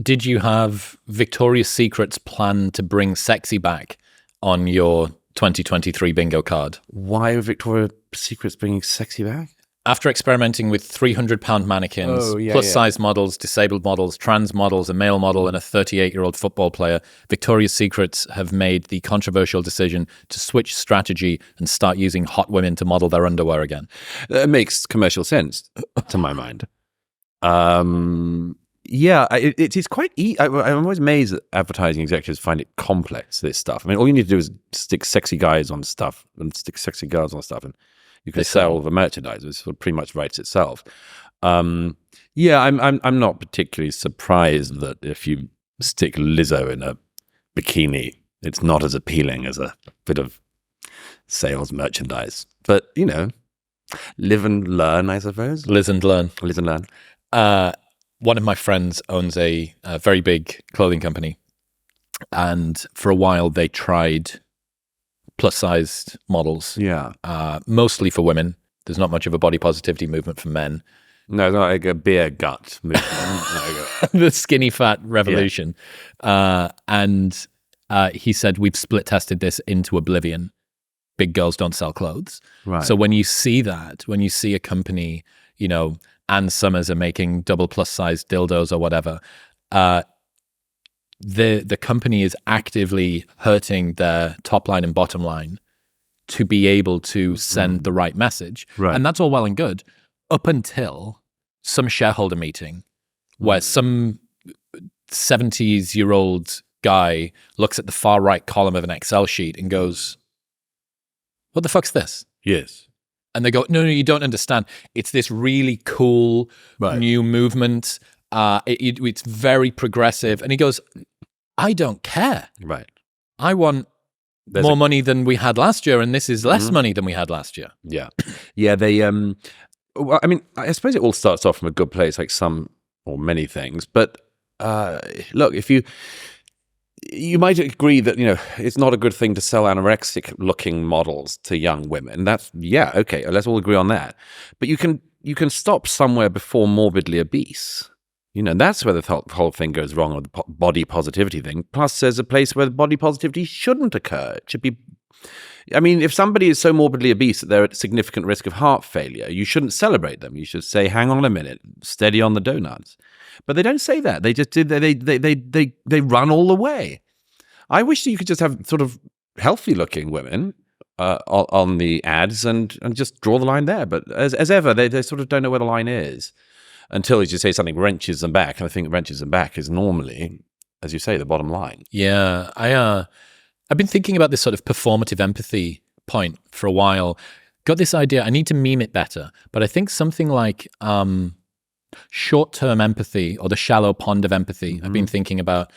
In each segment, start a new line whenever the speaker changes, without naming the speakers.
Did you have Victoria's Secret's plan to bring sexy back on your 2023 bingo card?
Why are Victoria's Secret's bringing sexy back?
After experimenting with 300-pound mannequins, plus-size models, disabled models, trans models, a male model, and a 38-year-old football player, Victoria's Secrets have made the controversial decision to switch strategy and start using hot women to model their underwear again.
It makes commercial sense, to my mind. It's quite easy. I'm always amazed that advertising executives find it complex, this stuff. I mean, all you need to do is stick sexy guys on stuff and stick sexy girls on stuff, and you can sell the merchandise. It sort of pretty much writes itself. I'm not particularly surprised that if you stick Lizzo in a bikini, it's not as appealing as a bit of sales merchandise. But, live and learn, I suppose.
Live and learn.
Live and learn.
One of my friends owns a very big clothing company. And for a while, they tried plus-sized models.
Yeah.
Mostly for women. There's not much of a body positivity movement for men.
No, it's not like a beer gut movement.
The skinny fat revolution. Yeah. And he said, we've split tested this into oblivion. Big girls don't sell clothes.
Right.
So when you see that, when you see a company, Ann Summers are making double plus-sized dildos or whatever, the company is actively hurting their top line and bottom line to be able to send the right message.
Right.
And that's all well and good up until some shareholder meeting where some 70-year-old guy looks at the far right column of an Excel sheet and goes, what the fuck's this?
Yes.
And they go, no, you don't understand. It's this really cool new movement. It's very progressive. And he goes, I don't care.
Right.
I want more money than we had last year, and this is less money than we had last year.
Yeah. Yeah, they, well, I mean, I suppose it all starts off from a good place, like some or many things. But look, if you might agree that, it's not a good thing to sell anorexic-looking models to young women. That's, okay, let's all agree on that. But you can stop somewhere before morbidly obese. That's where the whole thing goes wrong with the body positivity thing. Plus, there's a place where body positivity shouldn't occur. It should be... I mean, if somebody is so morbidly obese that they're at significant risk of heart failure, you shouldn't celebrate them. You should say, hang on a minute, steady on the donuts. But they don't say that. They just do. They run all the way. I wish that you could just have sort of healthy-looking women on the ads and just draw the line there. But as ever, they sort of don't know where the line is until, as you say, something wrenches them back. And I think wrenches them back is normally, as you say, the bottom line.
Yeah, I've been thinking about this sort of performative empathy point for a while. Got this idea, I need to meme it better, but I think something like short-term empathy or the shallow pond of empathy. I've been thinking about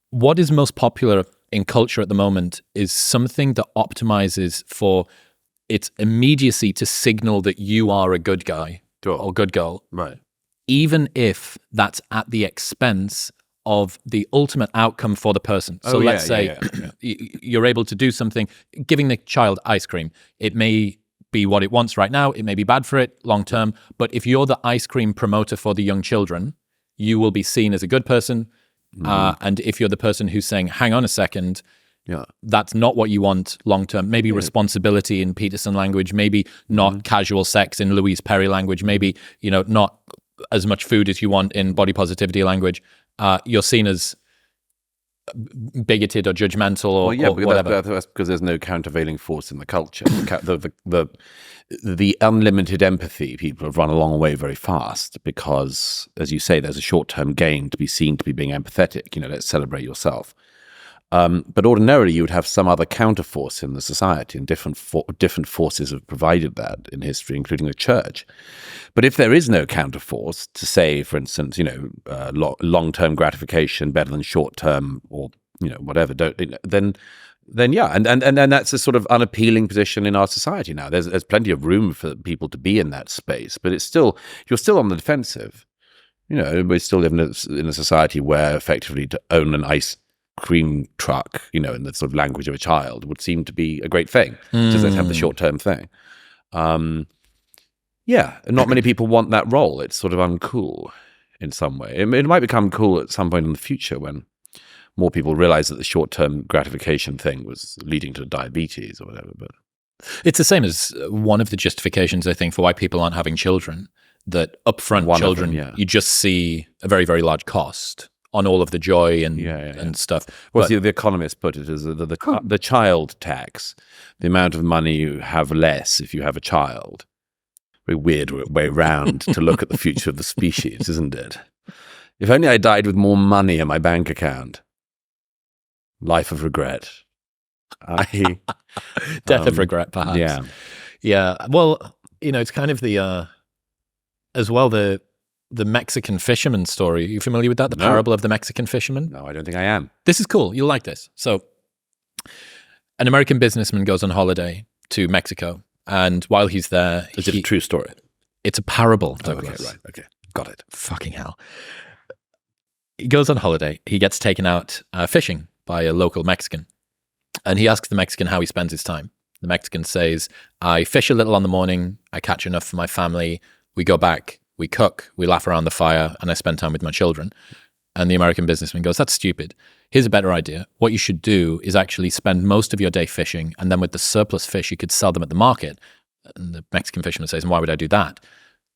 what is most popular in culture at the moment is something that optimizes for its immediacy to signal that you are a good guy or good girl.
Right.
Even if that's at the expense of the ultimate outcome for the person. So let's say you're able to do something, giving the child ice cream. It may be what it wants right now. It may be bad for it long term. But if you're the ice cream promoter for the young children, you will be seen as a good person. And if you're the person who's saying, hang on a second, that's not what you want long term. Maybe responsibility in Peterson language, maybe not casual sex in Louise Perry language, maybe not as much food as you want in body positivity language. You're seen as bigoted or judgmental or whatever.
That's because there's no countervailing force in the culture. The unlimited empathy people have run a long way very fast because, as you say, there's a short-term gain to be seen to be being empathetic. Let's celebrate yourself. But ordinarily, you would have some other counterforce in the society, and different forces have provided that in history, including the church. But if there is no counterforce to say, for instance, long-term gratification better than short-term, or whatever, then that's a sort of unappealing position in our society now. There's plenty of room for people to be in that space, but you're still on the defensive. We still live in a society where effectively to own an ice cream truck, in the sort of language of a child, would seem to be a great thing. Just let's have the short-term thing. Not many people want that role. It's sort of uncool. in some way. It might become cool at some point in the future when more people realize that the short-term gratification thing was leading to diabetes or whatever. But
it's the same as one of the justifications, I think, for why people aren't having children, that upfront children, you just see a very, very large cost on all of the joy and stuff.
Well, the Economist put it as the child tax, the amount of money you have less if you have a child. Very weird way round to look at the future of the species, isn't it? If only I died with more money in my bank account. Life of regret.
Death of regret, perhaps.
Yeah.
Yeah. Well, it's kind of as well, the Mexican Fisherman story. Are you familiar with that? The parable of the Mexican Fisherman?
No, I don't think I am.
This is cool. You'll like this. So an American businessman goes on holiday to Mexico, and while he's there...
Is it a true story?
It's a parable,
Douglas.
Douglas.
Okay, right. Okay. Got it.
Fucking hell. He goes on holiday. He gets taken out fishing by a local Mexican, and he asks the Mexican how he spends his time. The Mexican says, I fish a little on the morning, I catch enough for my family, we go back, we cook, we laugh around the fire, and I spend time with my children. And the American businessman goes, that's stupid. Here's a better idea. What you should do is actually spend most of your day fishing, and then with the surplus fish, you could sell them at the market. And the Mexican fisherman says, and why would I do that?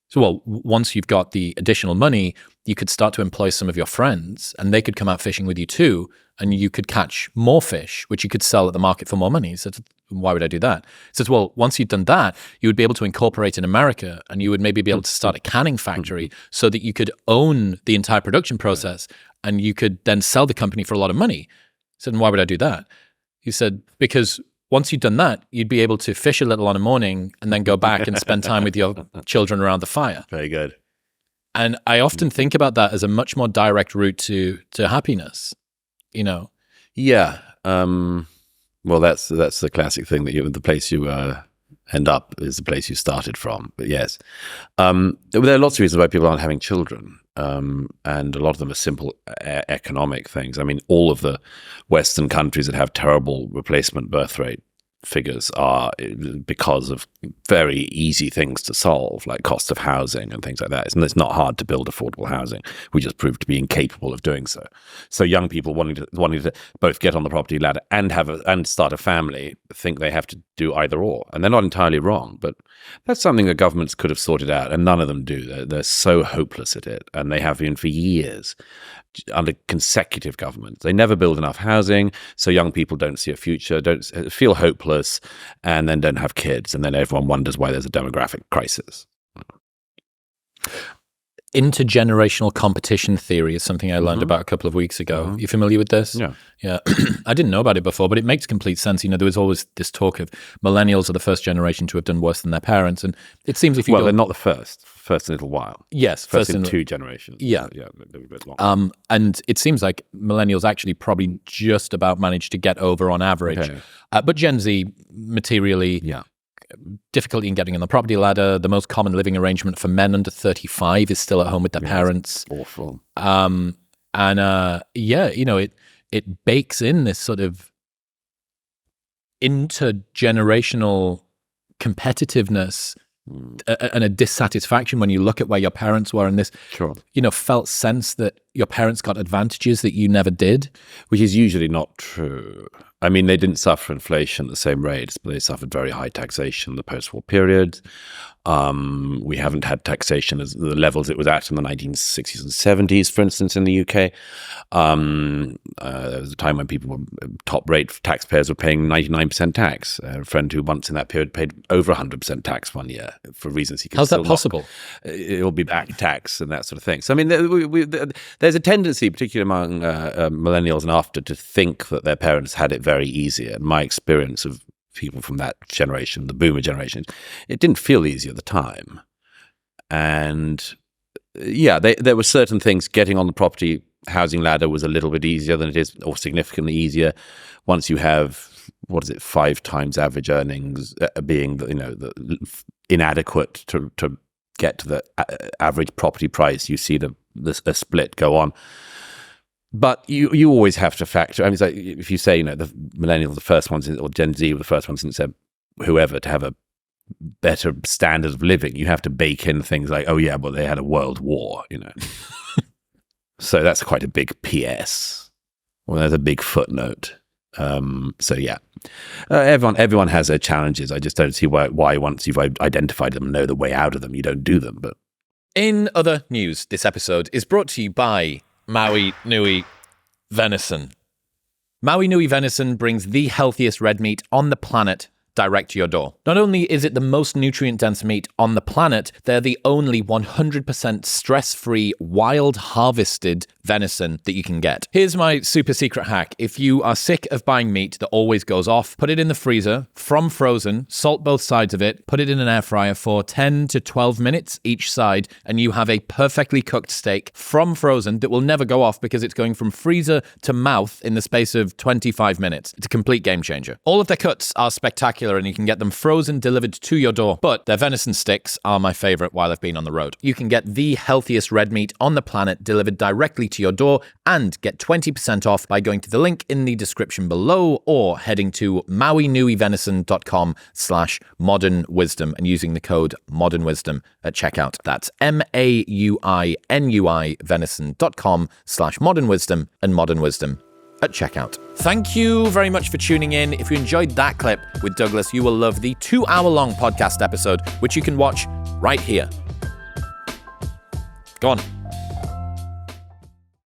So, well, once you've got the additional money, you could start to employ some of your friends, and they could come out fishing with you too, and you could catch more fish, which you could sell at the market for more money. He said, why would I do that? He says, well, once you've done that, you would be able to incorporate in America, and you would maybe be able to start a canning factory so that you could own the entire production process, and you could then sell the company for a lot of money. He said, and why would I do that? He said, because once you've done that, you'd be able to fish a little on a morning and then go back and spend time with your children around the fire.
Very good.
And I often think about that as a much more direct route to happiness,
Yeah. Well, that's the classic thing that the place you end up is the place you started from. But yes, there are lots of reasons why people aren't having children. And a lot of them are simple economic things. I mean, all of the Western countries that have terrible replacement birth rate figures are because of very easy things to solve, like cost of housing and things like that. And it's not hard to build affordable housing. We just proved to be incapable of doing so. So young people wanting to both get on the property ladder and start a family think they have to do either or. And they're not entirely wrong, but that's something that governments could have sorted out, and none of them do. They're so hopeless at it, and they have been for years under consecutive governments. They never build enough housing, so young people don't see a future, don't feel hopeless, and then don't have kids, and then everyone wonders why there's a demographic crisis.
Intergenerational competition theory is something I learned about a couple of weeks ago. You familiar with this? Yeah. I didn't know about it before, but it makes complete sense. There was always this talk of millennials are the first generation to have done worse than their parents, and it seems if you
they're not the first in a little while.
Yes,
first in 2 generations.
Yeah,
a bit long.
And it seems like millennials actually probably just about managed to get over on average,
Okay.
But Gen Z materially.
Yeah.
Difficulty in getting on the property ladder. The most common living arrangement for men under 35 is still at home with their parents.
Awful.
It bakes in this sort of intergenerational competitiveness and a dissatisfaction when you look at where your parents were, and this felt sense that your parents got advantages that you never did.
Which is usually not true. I mean, they didn't suffer inflation at the same rates, but they suffered very high taxation in the post-war period. We haven't had taxation at the levels it was at in the 1960s and 70s, for instance, in the UK. There was a time when people were top-rate taxpayers were paying 99% tax. A friend who once in that period paid over 100% tax one year for reasons he could.
How's that possible?
It'll be back tax and that sort of thing. So, I mean, there's a tendency, particularly among millennials and after, to think that their parents had it very easy. And my experience of people from that generation, the boomer generation, it didn't feel easy at the time. And there were certain things. Getting on the property housing ladder was a little bit easier than it is, or significantly easier, once you have 5 times average earnings, being inadequate to get to the average property price. You see a split go on. But you always have to factor. I mean, it's like if you say, the millennials, the first ones, or Gen Z were the first ones, and said whoever to have a better standard of living, you have to bake in things like, oh yeah, well, they had a world war, So that's quite a big PS. Well, there's a big footnote. So yeah, everyone has their challenges. I just don't see why once you've identified them and know the way out of them, you don't do them. But
in other news, this episode is brought to you by Maui Nui Venison. Maui Nui Venison brings the healthiest red meat on the planet direct to your door. Not only is it the most nutrient-dense meat on the planet, they're the only 100% stress-free, wild-harvested venison that you can get. Here's my super secret hack. If you are sick of buying meat that always goes off, put it in the freezer, from frozen, salt both sides of it, put it in an air fryer for 10 to 12 minutes each side, and you have a perfectly cooked steak from frozen that will never go off because it's going from freezer to mouth in the space of 25 minutes. It's a complete game changer. All of their cuts are spectacular, and you can get them frozen, delivered to your door. But their venison sticks are my favorite while I've been on the road. You can get the healthiest red meat on the planet delivered directly to your door and get 20% off by going to the link in the description below or heading to mauinuivenison.com/modernwisdom and using the code modernwisdom at checkout. That's MAUINUI venison.com/modernwisdom and modernwisdom at checkout. Thank you very much for tuning in. If you enjoyed that clip with Douglas, you will love the 2-hour-long podcast episode, which you can watch right here. Go on.